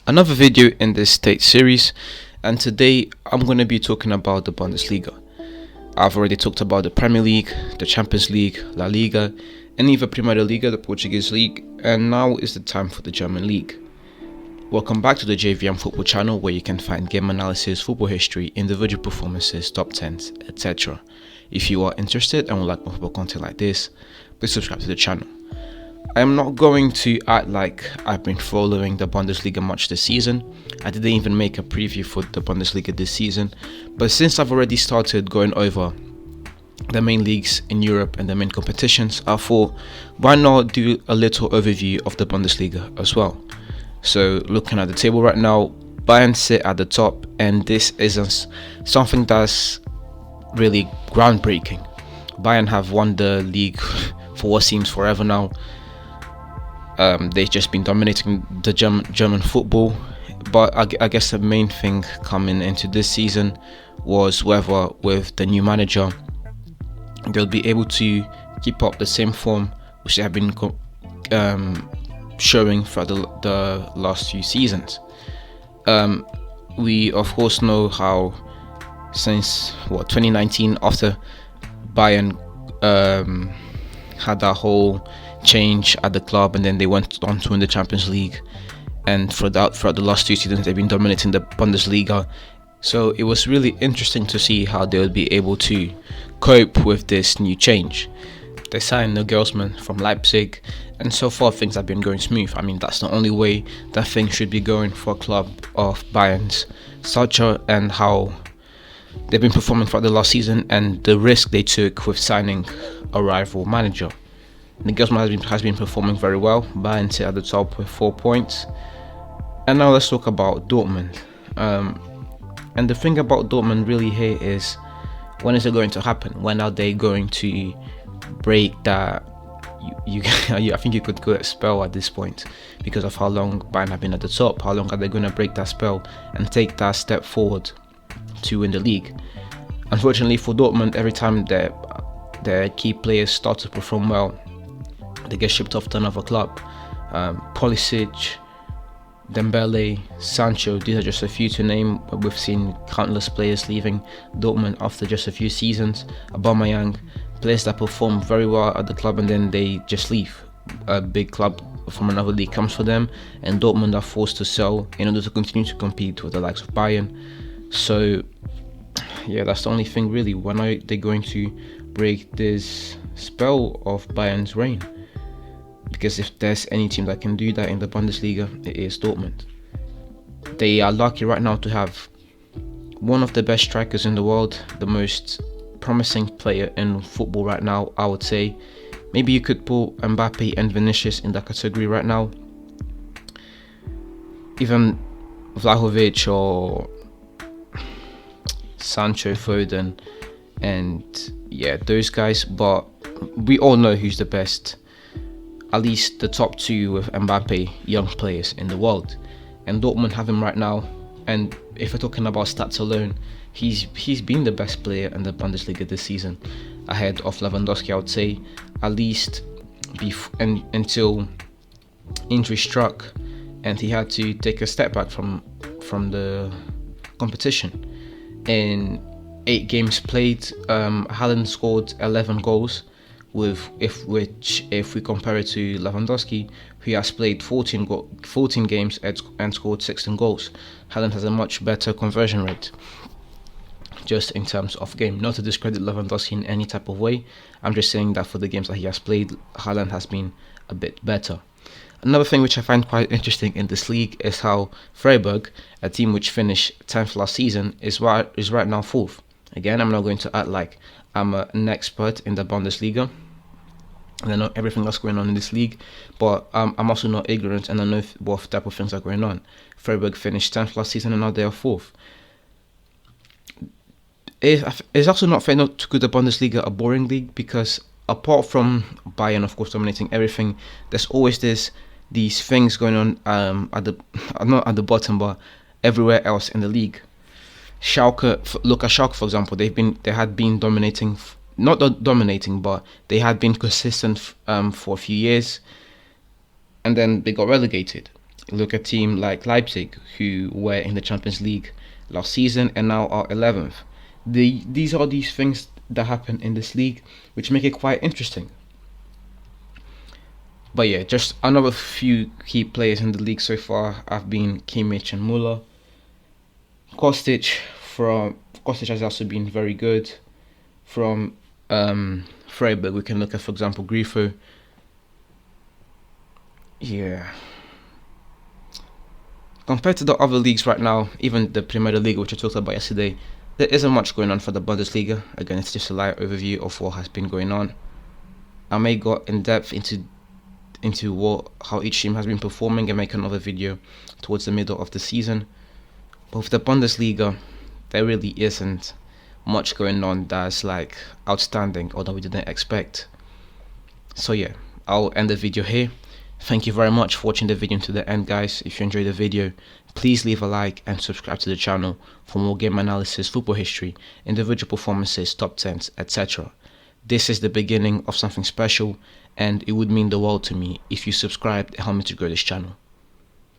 Another video in this state series, and today I'm going to be talking about the Bundesliga. I've already talked about the Premier League, the Champions League, La Liga, and even Primeira Liga, the Portuguese league, and now is the time for the German league. Welcome back to the JVM Football channel, where you can find game analysis, football history, individual performances, top 10s, etc. If you are interested and would like more football content like this, please subscribe to the channel. I am not going to act like I've been following the Bundesliga much this season. I didn't even make a preview for the Bundesliga this season, but since I've already started going over the main leagues in Europe and the main competitions, I thought, why not do a little overview of the Bundesliga as well. So looking at the table right now, Bayern sit at the top, and this isn't something that's really groundbreaking. Bayern have won the league for what seems forever now. They've just been dominating the German football, but I guess the main thing coming into this season was whether with the new manager they'll be able to keep up the same form which they have been showing for the last few seasons. We of course know how since 2019, after Bayern had that whole change at the club, and then they went on to win the Champions League, and throughout the last 2 seasons they've been dominating the Bundesliga. So it was really interesting to see how they would be able to cope with this new change. They signed Nagelsmann from Leipzig, and so far things have been going smooth. I mean, that's the only way that things should be going for a club of Bayern's stature, and how they've been performing throughout the last season, and the risk they took with signing a rival manager. Nagelsmann has been performing very well. Bayern sit at the top with 4 points. And now let's talk about Dortmund. And the thing about Dortmund really here is, when is it going to happen? When are they going to break that? I think you could call it a spell at this point, because of how long Bayern have been at the top. How long are they going to break that spell and take that step forward to win the league? Unfortunately for Dortmund, every time their key players start to perform well, they get shipped off to another club. Pulisic, Dembele, Sancho, these are just a few to name, but we've seen countless players leaving Dortmund after just a few seasons. Aubameyang, players that perform very well at the club and then they just leave. A big club from another league comes for them, and Dortmund are forced to sell in order to continue to compete with the likes of Bayern. So yeah, that's the only thing really. When are they going to break this spell of Bayern's reign? Because if there's any team that can do that in the Bundesliga, it is Dortmund. They are lucky right now to have one of the best strikers in the world, the most promising player in football right now, I would say. Maybe you could put Mbappe and Vinicius in that category right now. Even Vlahovic or Sancho, Foden, and yeah, those guys. But we all know who's the best. At least the top two with Mbappe, young players in the world, and Dortmund have him right now. And if we're talking about stats alone, he's been the best player in the Bundesliga this season, ahead of Lewandowski, I would say, at least until injury struck and he had to take a step back from the competition. In 8 games played, Haaland scored 11 goals. If we compare it to Lewandowski, who has played 14 games and scored 16 goals, Haaland has a much better conversion rate, just in terms of game. Not to discredit Lewandowski in any type of way, I'm just saying that for the games that he has played, Haaland has been a bit better. Another thing which I find quite interesting in this league is how Freiburg, a team which finished 10th last season, is right now 4th. Again, I'm not going to act like I'm an expert in the Bundesliga and I know everything that's going on in this league, but I'm also not ignorant, and I know what type of things are going on. Freiburg finished 10th last season and now they are 4th. It's also not fair not to call the Bundesliga a boring league, because apart from Bayern of course dominating everything, there's always these things going on not at the bottom but everywhere else in the league. Look at Schalke for example. They had been dominating, not dominating, but they had been consistent for a few years, and then they got relegated. Look at a team like Leipzig, who were in the Champions League last season and now are 11th. These are these things that happen in this league, which make it quite interesting. But yeah, just another few key players in the league so far have been Kimmich and Muller. Kostic has also been very good. From Freiburg, we can look at, for example, Grifo. Yeah. Compared to the other leagues right now, even the Premier League, which I talked about yesterday, there isn't much going on for the Bundesliga. Again, it's just a light overview of what has been going on. I may go in depth into how each team has been performing and make another video towards the middle of the season. But with the Bundesliga, there really isn't much going on that's like outstanding or that we didn't expect. So yeah, I'll end the video here. Thank you very much for watching the video to the end, guys. If you enjoyed the video, please leave a like and subscribe to the channel for more game analysis, football history, individual performances, top 10s, etc. This is the beginning of something special, and it would mean the world to me if you subscribed and help me to grow this channel.